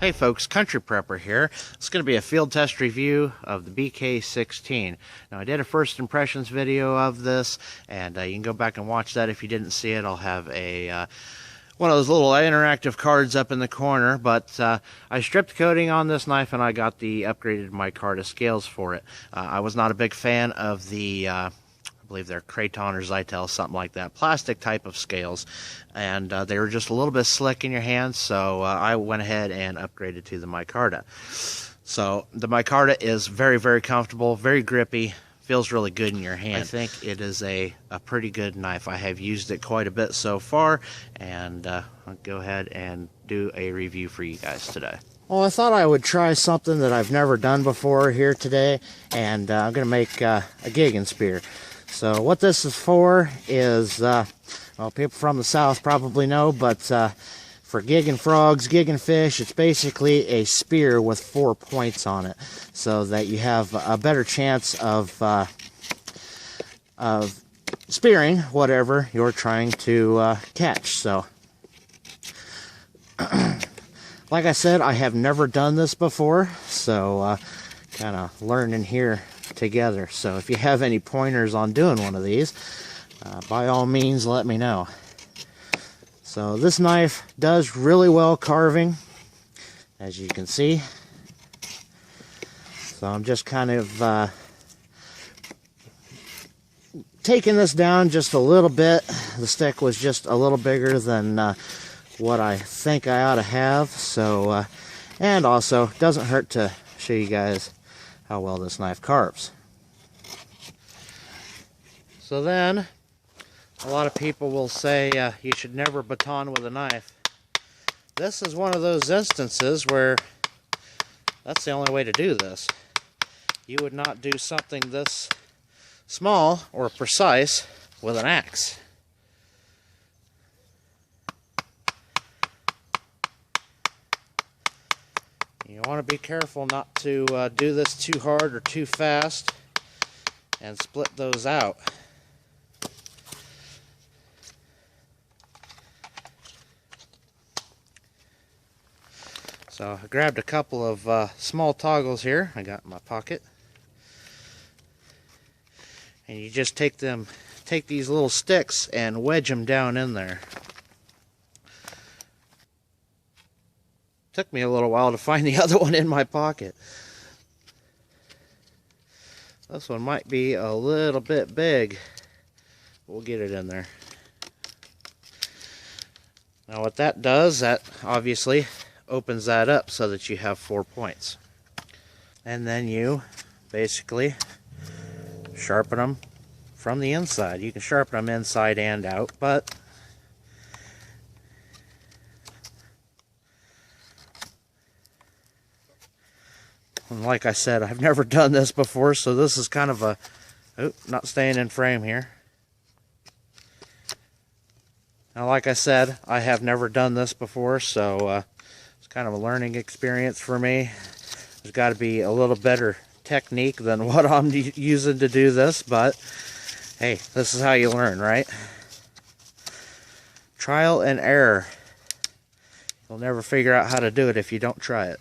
Hey folks, Country Prepper here. It's going to be a field test review of the BK16. Now I did a first impressions video of this, and you can go back and watch that if you didn't see it. I'll have a one of those little interactive cards up in the corner, but I stripped coating on this knife and I got the upgraded micarta scales for it. I was not a big fan of the I believe they're Cro-Van or Zytel, something like that, plastic type of scales, and they were just a little bit slick in your hands, so I went ahead and upgraded to the micarta. So the micarta is very, very comfortable, very grippy, feels really good in your hand. I think it is a pretty good knife. I have used it quite a bit so far, and I'll go ahead and do a review for you guys today. Well, I thought I would try something that I've never done before here today, and I'm going to make a gig and spear. So what this is for is, well, people from the south probably know, but for gigging frogs, gigging fish, it's basically a spear with 4 points on it, so that you have a better chance of spearing whatever you're trying to catch. So, like I said, I have never done this before, so kind of learning here together. So if you have any pointers on doing one of these, by all means let me know. So this knife does really well carving, as you can see. So I'm just kind of taking this down just a little bit. The stick was just a little bigger than what I think I ought to have. So and also doesn't hurt to show you guys how well this knife carves. So then, a lot of people will say you should never baton with a knife. This is one of those instances where that's the only way to do this. You would not do something this small or precise with an axe. You want to be careful not to do this too hard or too fast and split those out. So I grabbed a couple of small toggles here I got in my pocket, and you just take these little sticks and wedge them down in there. Took me a little while to find the other one in my pocket. This one might be a little bit big. We'll get it in there. Now what that does, that obviously opens that up so that you have 4 points. And then you basically sharpen them from the inside. You can sharpen them inside and out, but and like I said, I've never done this before, so this is kind of a, oh, not staying in frame here. Now, like I said, I have never done this before, so it's kind of a learning experience for me. There's got to be a little better technique than what I'm using to do this, but hey, this is how you learn, right? Trial and error. You'll never figure out how to do it if you don't try it.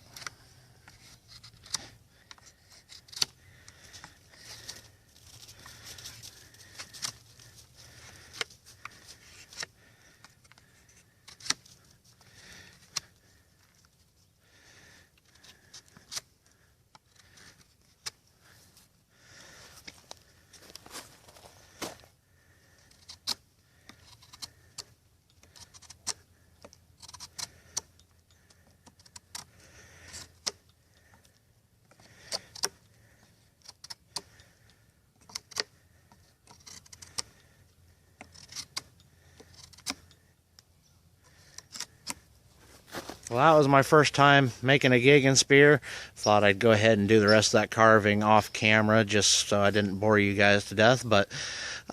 Well, that was my first time making a gig and spear. Thought I'd go ahead and do the rest of that carving off camera just so I didn't bore you guys to death. But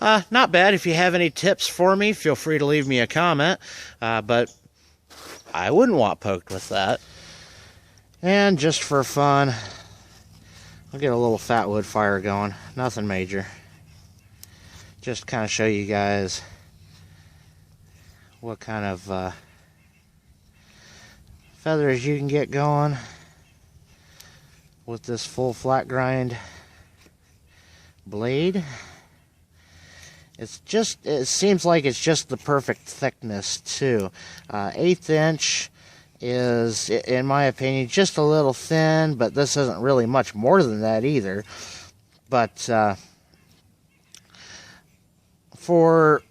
not bad. If you have any tips for me, feel free to leave me a comment. But I wouldn't want poked with that. And just for fun, I'll get a little fat wood fire going. Nothing major. Just to kind of show you guys what kind of feathers you can get going with this full flat grind blade. It seems like it's just the perfect thickness too. 1/8 inch is, in my opinion, just a little thin, but this isn't really much more than that either. But for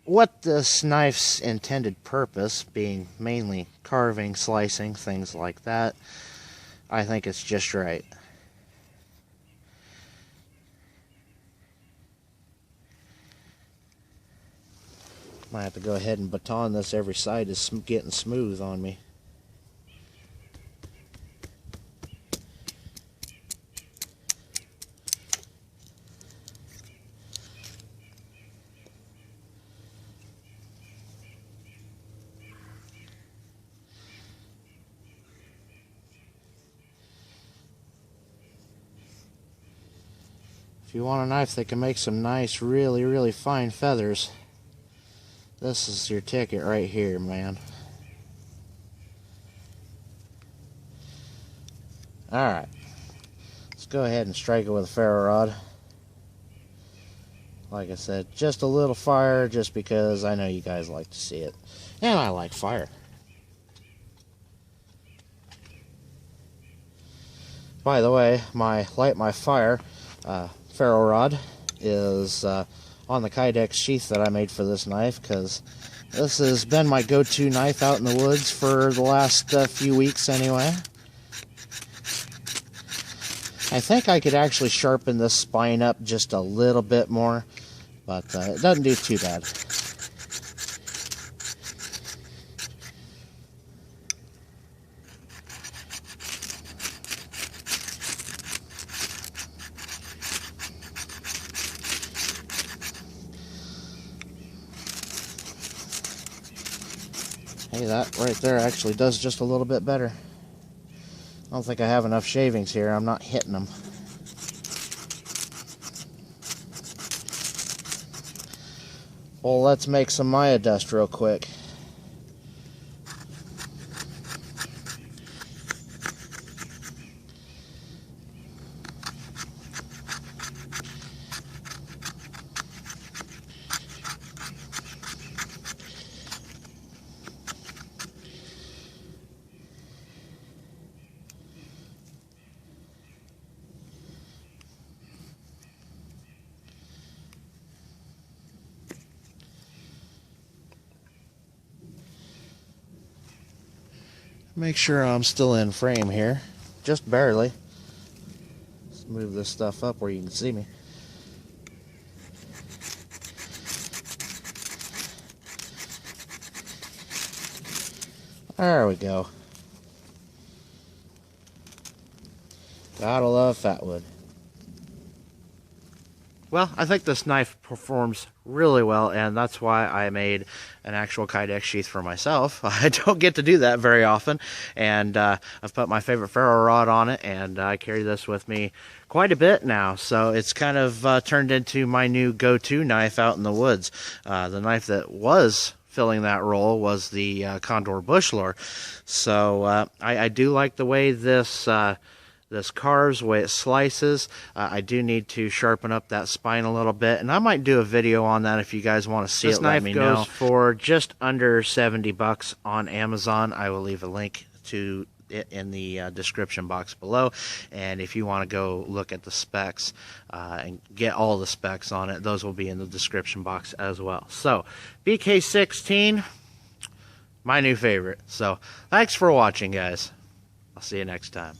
what this knife's intended purpose, being mainly carving, slicing, things like that, I think it's just right. Might have to go ahead and baton this. Every side is getting smooth on me. If you want a knife that can make some nice, really, really fine feathers, this is your ticket right here, man. Alright, let's go ahead and strike it with a ferro rod. Like I said, just a little fire, just because I know you guys like to see it. And I like fire. By the way, my light my fire ferro rod is on the Kydex sheath that I made for this knife, because this has been my go-to knife out in the woods for the last few weeks anyway. I think I could actually sharpen this spine up just a little bit more, but it doesn't do too bad. Hey, that right there actually does just a little bit better. I don't think I have enough shavings here. I'm not hitting them. Well, let's make some Maya dust real quick. Make sure I'm still in frame here, just barely. Let's move this stuff up where you can see me. There we go. Gotta love fatwood. Well, I think this knife performs really well, and that's why I made an actual Kydex sheath for myself. I don't get to do that very often, and I've put my favorite ferro rod on it, and I carry this with me quite a bit now, so it's kind of turned into my new go-to knife out in the woods. The knife that was filling that role was the Condor Bushlore, so I do like the way this carves, the way it slices. I do need to sharpen up that spine a little bit, and I might do a video on that if you guys want to see it. Let me know. This knife goes for just under $70 on Amazon. I will leave a link to it in the description box below, and if you want to go look at the specs and get all the specs on it, those will be in the description box as well. So BK16, my new favorite. So thanks for watching, guys. I'll see you next time.